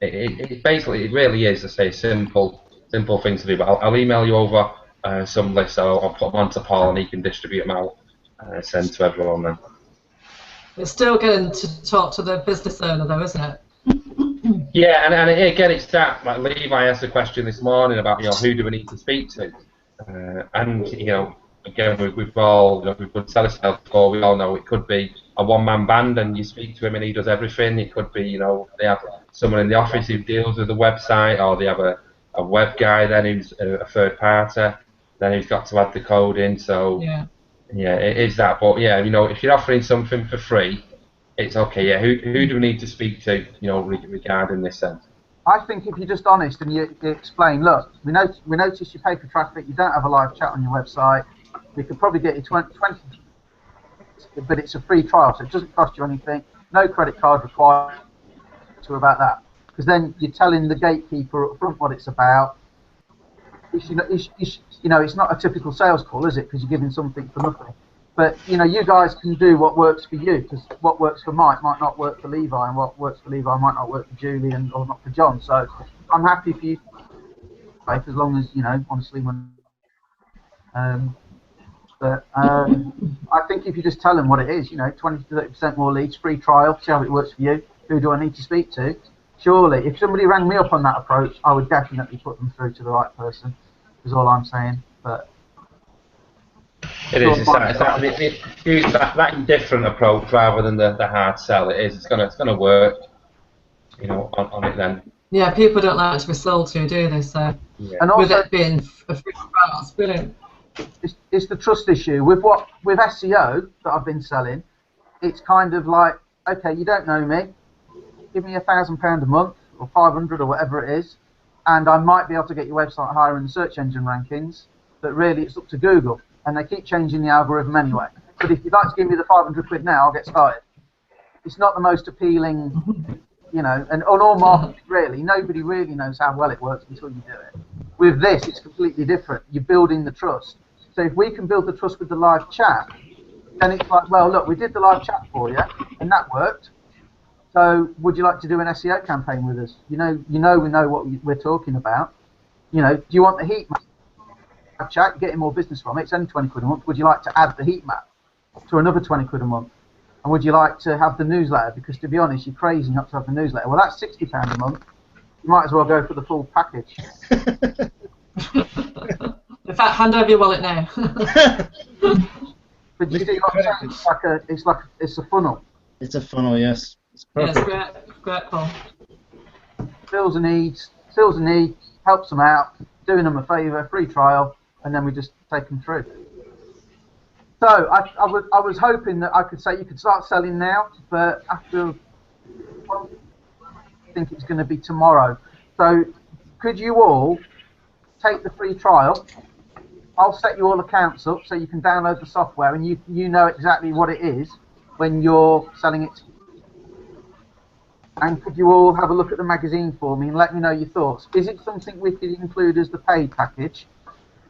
It basically, it really is, I say, simple thing to do. But I'll email you over some lists. I'll put them onto Paul and he can distribute them out and send to everyone then. It's still getting to talk to the business owner though, isn't it? Yeah, and again, it's that, like Levi asked a question this morning about, who do we need to speak to? And, again, we've all, we've done telesales before, we all know it could be a one-man band and you speak to him and he does everything. It could be, they have someone in the office who deals with the website, or they have a web guy then who's a third party, then who's got to add the code in. So, yeah, it is that. But, yeah, if you're offering something for free, it's okay. Yeah, who do we need to speak to, regarding this then? I think if you're just honest and you explain, look, we notice you pay for traffic, you don't have a live chat on your website, we could probably get you 20, but it's a free trial, so it doesn't cost you anything, no credit card required to about that. Because then you're telling the gatekeeper up front what it's about. It's not a typical sales call, is it? Because you're giving something for nothing. But, you guys can do what works for you, because what works for Mike might not work for Levi, and what works for Levi might not work for Julie, or not for John. So I'm happy for you, as long as, honestly, when... I I think if you just tell them what it is, 20 to 30% more leads, free trial, see how it works for you. Who do I need to speak to? Surely, if somebody rang me up on that approach, I would definitely put them through to the right person. Is all I'm saying. But it is. It's that different approach rather than the hard sell. It is. It's gonna work. On it then. Yeah, people don't like to be sold to, do they? So, Yeah. And also, with it being a free trial, it's brilliant. it's the trust issue with SEO that I've been selling. It's kind of like, okay, you don't know me, give me £1,000 a month or 500 or whatever it is, and I might be able to get your website higher in the search engine rankings. But really, it's up to Google, and they keep changing the algorithm anyway. But if you'd like to give me the 500 quid now, I'll get started. It's not the most appealing. And on all marketing, really, nobody really knows how well it works until you do it. With this, it's completely different. You're building the trust. So if we can build the trust with the live chat, then it's like, well, look, we did the live chat for you, and that worked. So would you like to do an SEO campaign with us? We know what we're talking about. Do you want the heat map chat? You're getting more business from it. It's only 20 quid a month. Would you like to add the heat map to another 20 quid a month? And would you like to have the newsletter? Because to be honest, you're crazy not to have the newsletter. Well, that's £60 a month. You might as well go for the full package. In fact, hand over your wallet now. But you see what I'm saying? It's a funnel. It's a funnel, yes. It's Yeah, perfect. it's great call. Fills a need, helps them out, doing them a favour, free trial, and then we just take them through. So I was hoping that I could say you could start selling now, but after, I think it's going to be tomorrow. So could you all take the free trial? I'll set you all accounts up so you can download the software and you know exactly what it is when you're selling it. And could you all have a look at the magazine for me and let me know your thoughts? Is it something we could include as the paid package?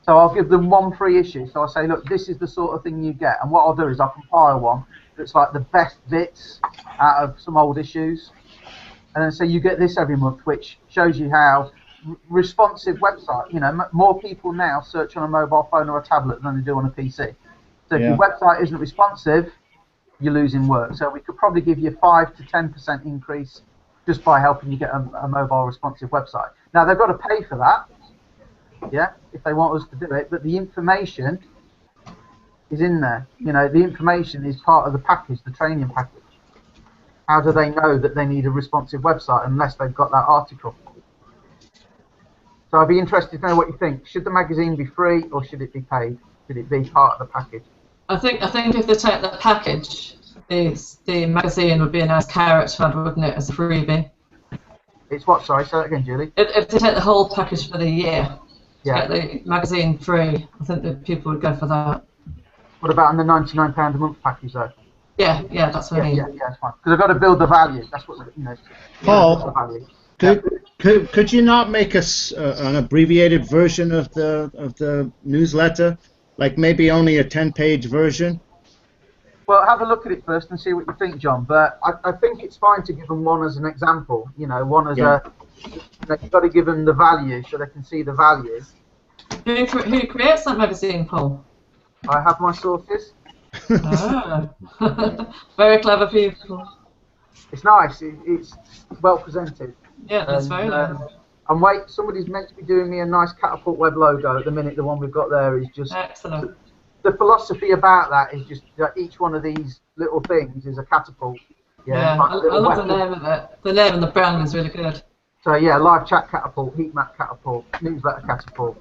So I'll give them one free issue. So I'll say, look, this is the sort of thing you get. And what I'll do is I'll compile one that's like the best bits out of some old issues. And then say you get this every month, which shows you how responsive website, more people now search on a mobile phone or a tablet than they do on a PC. So if your website isn't responsive, you're losing work. So we could probably give you a 5 to 10% increase just by helping you get a mobile responsive website. Now they've got to pay for that. Yeah, if they want us to do it, but the information is in there. The information is part of the package, the training package. How do they know that they need a responsive website unless they've got that article? So I'd be interested to know what you think. Should the magazine be free or should it be paid? Should it be part of the package? I think if they take the package, the magazine would be a nice carrot to add, wouldn't it, as a freebie? It's what? Sorry, say that again, Julie. If they take the whole package for the year, Yeah. get the magazine free, I think that people would go for that. What about on the £99 a month package though? Yeah, that's what I mean. Yeah, it's fine. Because I've got to build the value. That's what Paul, the value. could you not make an abbreviated version of the newsletter, like maybe only a 10-page version? Well, have a look at it first and see what you think, John. But I think it's fine to give them one as an example. One as you've got to give them the value so they can see the value. Who creates that magazine, Paul? I have my sources. Ah. Very clever people. It's nice. It's well presented. Yeah, that's very nice. And wait, somebody's meant to be doing me a nice Catapult web logo at the minute. The one we've got there is just excellent. The philosophy about that is just that each one of these little things is a catapult. Yeah, I love the name of it. The name and the brand is really good. So yeah, live chat catapult, heat map catapult, newsletter catapult,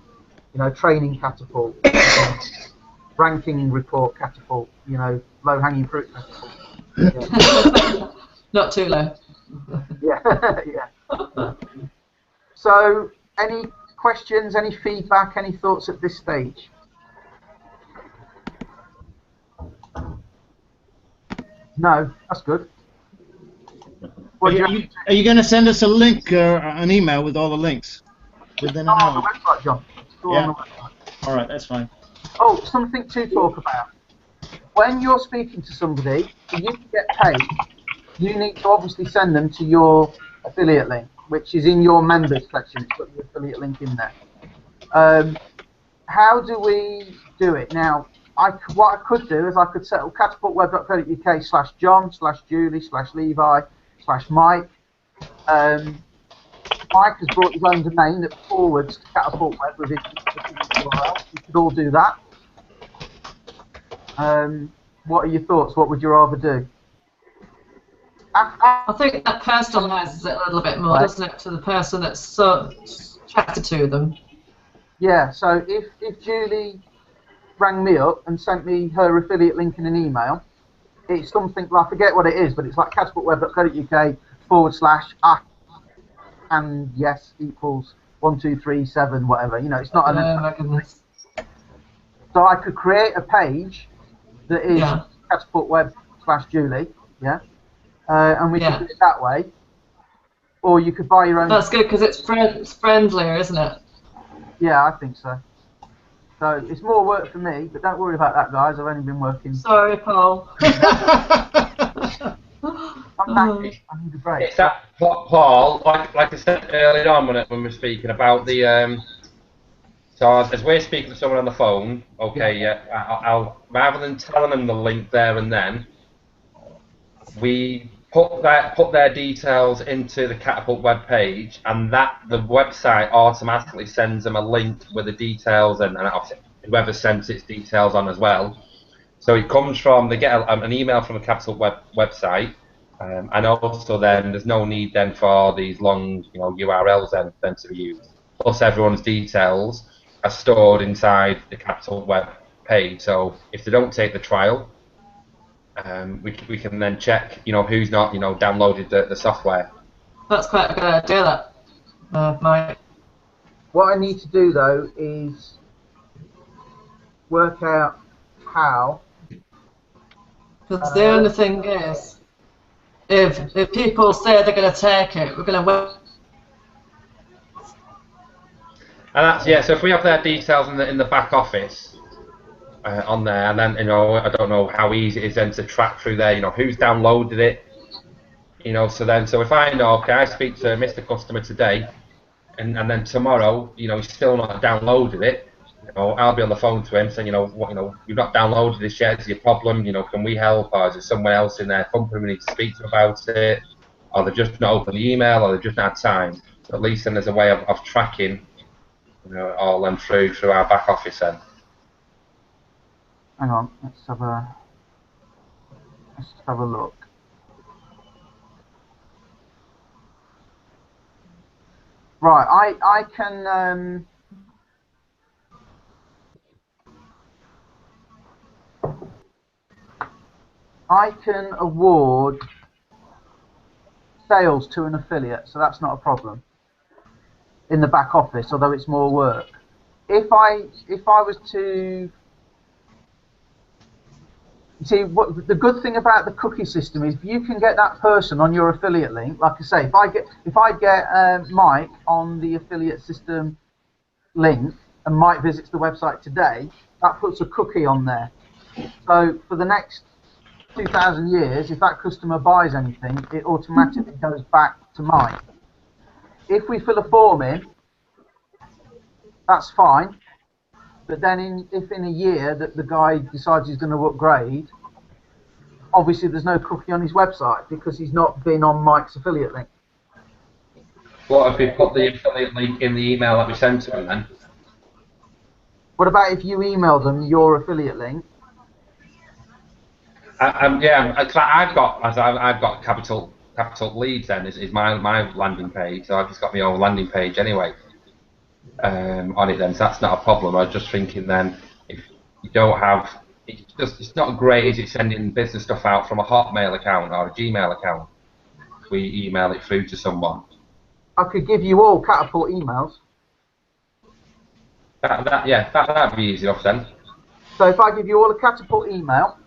training catapult, ranking report catapult, low hanging fruit catapult. Yeah. Not too low. Yeah. So, any questions, any feedback, any thoughts at this stage? No, that's good. Are you going to send us a link, an email with all the links within an hour? On the website, John. On the website. All right, that's fine. Oh, something to talk about. When you're speaking to somebody, for you to get paid, you need to obviously send them to your affiliate link, which is in your members section. It's got your affiliate link in there. How do we do it? Now, what I could do is I could set up catapultweb.co.uk/John/Julie/Levi/Mike. Mike has brought his own domain that forwards to Catapult Web with his URL. You could all do that. What are your thoughts? What would you rather do? I think that personalises it a little bit more, doesn't it, to the person that's so chatted to them. Yeah, so if Julie rang me up and sent me her affiliate link in an email, it's something, I forget what it is, but it's like catapultweb.co.uk/@ and yes equals 1237 whatever. You know, it's not an. Oh my goodness. So I could create a page that is catapultweb/Julie, yeah, and we could do it that way. Or you could buy your own. That's good because it's friendlier, isn't it? Yeah, I think so. So it's more work for me, but don't worry about that, guys. I've only been working. Sorry, Paul. I'm back. I need a break. It's that, Paul, like I said earlier on when we were speaking about the, so as we're speaking to someone on the phone, okay, yeah, I'll rather than telling them the link there and then, we put their details into the Catapult web page, and the website automatically sends them a link with the details, and obviously whoever sends its details on as well. So it comes from, they get an email from the Catapult website, and also then there's no need then for these long, URLs then to be used. Plus everyone's details are stored inside the Catapult web page. So if they don't take the trial, we can then check, who's not, downloaded the software. That's quite a good idea, that, Mike. What I need to do though is work out how. Because the only thing is, if people say they're going to take it, we're going to wait. And that's, so if we have their details in the back office on there, and then I don't know how easy it is then to track through there, who's downloaded it, so if I know, okay, I speak to Mr. Customer today, and then tomorrow, he's still not downloaded it, I'll be on the phone to him saying, you've not downloaded this yet, is your problem, can we help, or is there someone else in their company we need to speak to about it, or they've just not opened the email, or they've just not had time. So at least then there's a way of tracking, all them through our back office then. Hang on, let's have a look. Right, I can award sales to an affiliate, so that's not a problem in the back office, although it's more work. If I was to see, what the good thing about the cookie system is, if you can get that person on your affiliate link, like I say, if I get Mike on the affiliate system link, and Mike visits the website today, that puts a cookie on there. So for the next 2,000 years, if that customer buys anything, it automatically goes back to Mike. If we fill a form in, that's fine. But then if in a year that the guy decides he's going to upgrade, obviously there's no cookie on his website because he's not been on Mike's affiliate link. What if we put the affiliate link in the email that we send to him then? What about if you email them your affiliate link? I've got Capital Leads then is my landing page, so I've just got my own landing page anyway on it then, so that's not a problem. I was just thinking then, if you don't have, it's not great, is it, sending business stuff out from a Hotmail account or a Gmail account? We email it through to someone. I could give you all Catapult emails. That'd be easy enough then. So if I give you all a Catapult email,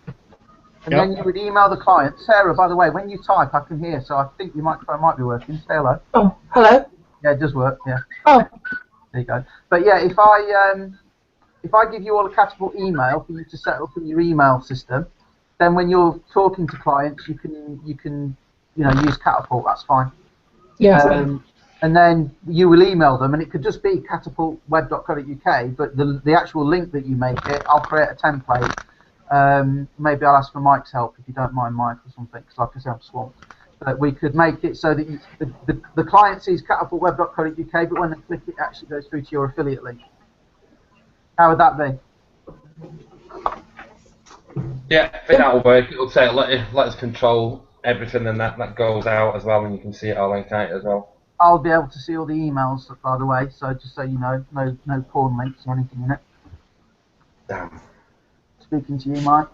and then you would email the client. Sarah, by the way, when you type, I can hear, so I think your microphone might be working. Say hello. Oh, hello. Yeah, it does work. Yeah. Oh. There you go. But yeah, if I give you all a Catapult email for you to set up in your email system, then when you're talking to clients, you can use Catapult. That's fine. Yes. and then you will email them, and it could just be catapultweb.co.uk, but the actual link that you make it, I'll create a template. Maybe I'll ask for Mike's help if you don't mind, Mike, or something, because like I said, I'm swamped. But we could make it so that the client sees catapultweb.co.uk, but when they click it actually goes through to your affiliate link. How would that be? Yeah, I think that'll work. It'll say let us control everything, and that goes out as well, and you can see it all in it as well. I'll be able to see all the emails, by the way, so just so you know, no porn links or anything in it. Damn. Speaking to you, Mike.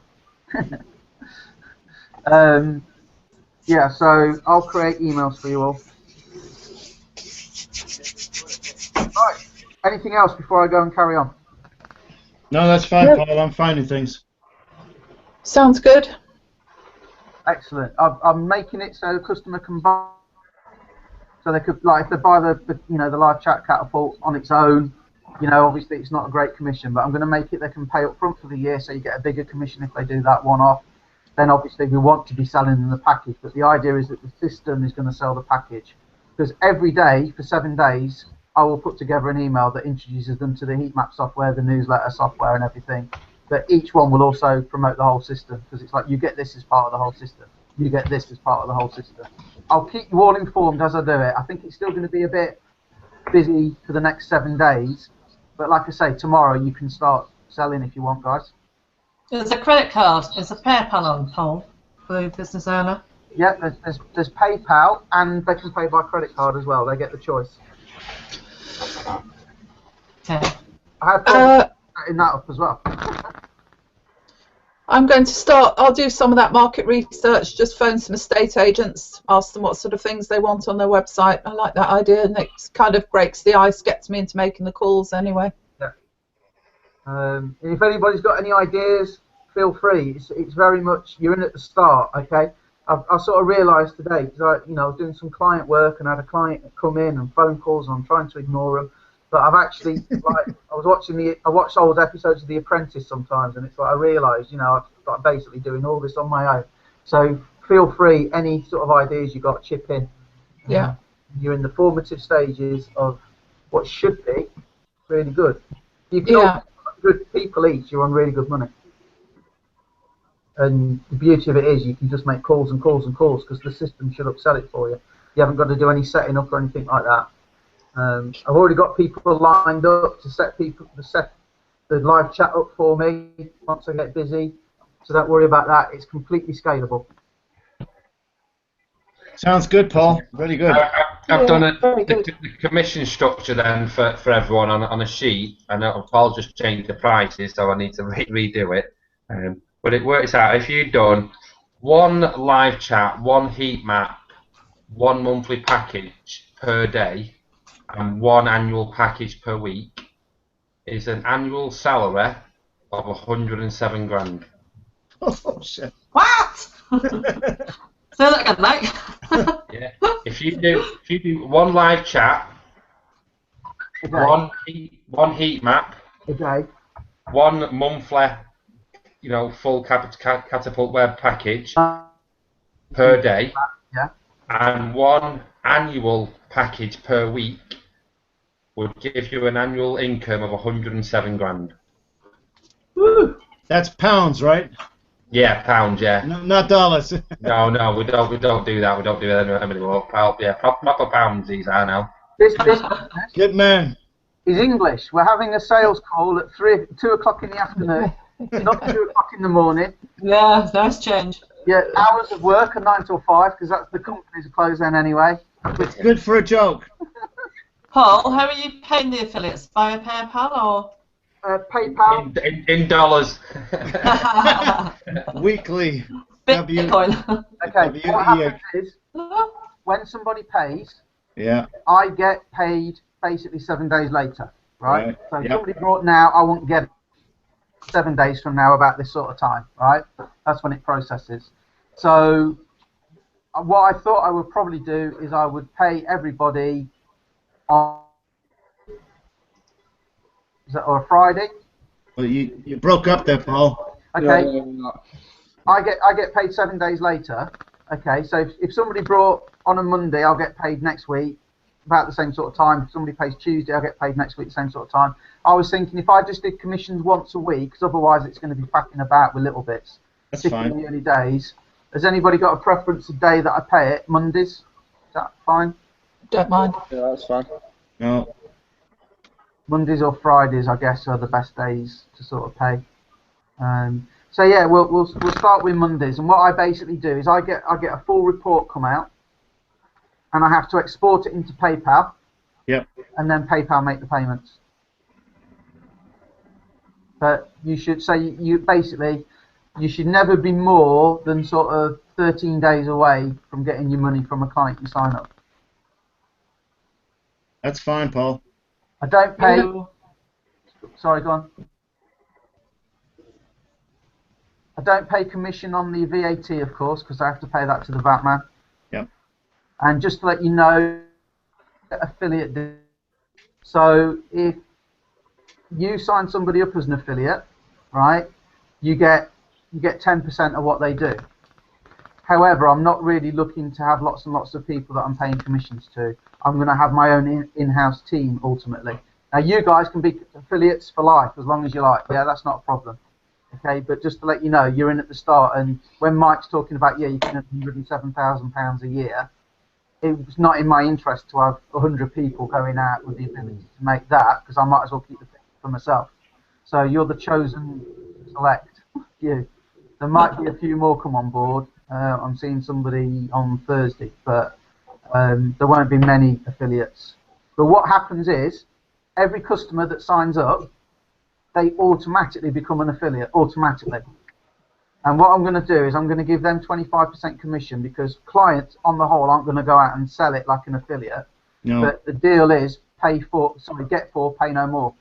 Yeah, so I'll create emails for you all. Right. Anything else before I go and carry on? No, that's fine, Paul. I'm finding things. Sounds good. Excellent. I'm making it so the customer can buy, so they could, like, if they buy the live chat catapult on its own, obviously it's not a great commission, but I'm going to make it they can pay up front for the year, so you get a bigger commission if they do that one off. Then obviously we want to be selling them the package, but the idea is that the system is going to sell the package, because every day for 7 days I will put together an email that introduces them to the heat map software, the newsletter software, and everything. But each one will also promote the whole system, because it's like, you get this as part of the whole system, you get this as part of the whole system. I'll keep you all informed as I do it. I think it's still going to be a bit busy for the next 7 days, but like I say, tomorrow you can start selling if you want, guys. There's a credit card. There's a PayPal on Paul for the business owner. Yeah, there's PayPal, and they can pay by credit card as well. They get the choice. Okay. I had problems setting that up as well. I'm going to start. I'll do some of that market research. Just phone some estate agents, ask them what sort of things they want on their website. I like that idea, and it kind of breaks the ice, gets me into making the calls anyway. Yeah. If anybody's got any ideas, feel free. It's very much, you're in at the start, okay? I sort of realised today, because I was doing some client work and I had a client come in and phone calls, and I'm trying to ignore them. But I've actually, like, I watch old episodes of The Apprentice sometimes, and it's like I realised, I'm basically doing all this on my own. So feel free, any sort of ideas you got, chip in. Yeah. You're in the formative stages of what should be really good. You can all good people each, you're on really good money. And the beauty of it is you can just make calls and calls and calls, because the system should upsell it for you. You haven't got to do any setting up or anything like that. I've already got people lined up to set the live chat up for me once I get busy, so don't worry about that. It's completely scalable. Sounds good, Paul. Very good. I've done the commission structure then for everyone on a sheet, and Paul just changed the prices, so I need to redo it. But it works out, if you've done one live chat, one heat map, one monthly package per day, and one annual package per week, is an annual salary of 107 grand. Oh, shit. What? Say that again, Mike. Yeah. If you do one live chat, one heat map, one monthly, full Catapult web package per day, and one annual package per week, would give you an annual income of 107 grand. Woo. That's pounds, right? Yeah, pounds. Yeah. No, not dollars. No, we don't do that. We don't do that anymore. Yeah, proper pounds these are now. This Good man. is English. We're having a sales call at 2 o'clock in the afternoon. It's not 2 o'clock in the morning. Yeah, nice change. Yeah, hours of work are 9 till 5, because that's the companies are closed then anyway. It's good for a joke. Paul, how are you paying the affiliates? Via PayPal or? PayPal. In dollars. Weekly. Bitcoin. Okay, what happens is, when somebody pays, I get paid basically 7 days later, right? So if somebody brought now, I won't get 7 days from now about this sort of time, right? That's when it processes. So what I thought I would probably do is I would pay everybody on or a Friday. Well, you broke up there, Paul. Okay. I get paid 7 days later. Okay, so if somebody brought on a Monday, I'll get paid next week. about the same sort of time. If somebody pays Tuesday, I get paid next week the same sort of time. I was thinking if I just did commissions once a week, because otherwise it's going to be packing about with little bits. That's particularly fine. in the early days. Has anybody got a preference of day that I pay it? Mondays? Is that fine? Don't mind. Yeah, that's fine. No. Mondays or Fridays, I guess, are the best days to sort of pay. So yeah, we'll start with Mondays. And what I basically do is I get a full report come out, and I have to export it into PayPal. Yep. And then PayPal make the payments. But you should say you should never be more than sort of 13 days away from getting your money from a client you sign up. That's fine, Paul. I don't pay. Sorry, go on. I don't pay commission on the VAT, of course, because I have to pay that to the VAT man. Yep. And just to let you know, affiliate. So if you sign somebody up as an affiliate, right, you get 10% of what they do. However, I'm not really looking to have lots and lots of people that I'm paying commissions to. I'm going to have my own in-house team ultimately. Now, you guys can be affiliates for life as long as you like. Yeah, that's not a problem. Okay, but just to let you know, you're in at the start, and when Mike's talking about, yeah, you can earn £107,000 a year, it's not in my interest to have 100 people going out with the ability to make that, because I might as well keep the thing for myself. So you're the chosen select few. There might be a few more come on board. I'm seeing somebody on Thursday, but there won't be many affiliates. But what happens is, every customer that signs up, they automatically become an affiliate, automatically. And what I'm going to do is I'm going to give them 25% commission, because clients, on the whole, aren't going to go out and sell it like an affiliate. No. But the deal is get 4, pay no more.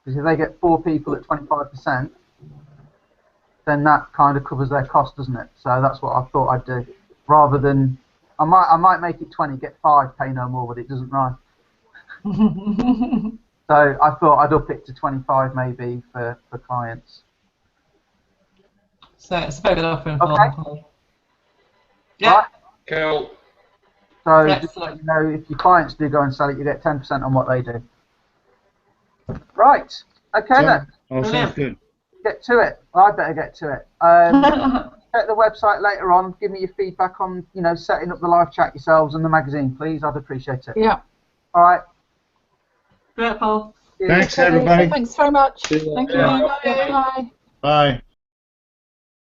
Because if they get 4 people at 25%, then that kind of covers their cost, doesn't it? So that's what I thought I'd do. Rather than, I might make it 20, get 5, pay no more, but it doesn't rhyme. So I thought I'd up it to 25 maybe for clients. So it's a very good offering. Okay. Yeah. Right. Cool. So just Excellent. let you know, if your clients do go and sell it, you get 10% on what they do. Right. Okay then. All sounds good. Get to it. Well, I better get to it. Check the website later on. Give me your feedback on, setting up the live chat yourselves and the magazine, please. I'd appreciate it. Yeah. All right. Great, Paul. Thanks, everybody. Thanks very much. See you. Thank you. Bye. Bye. Bye.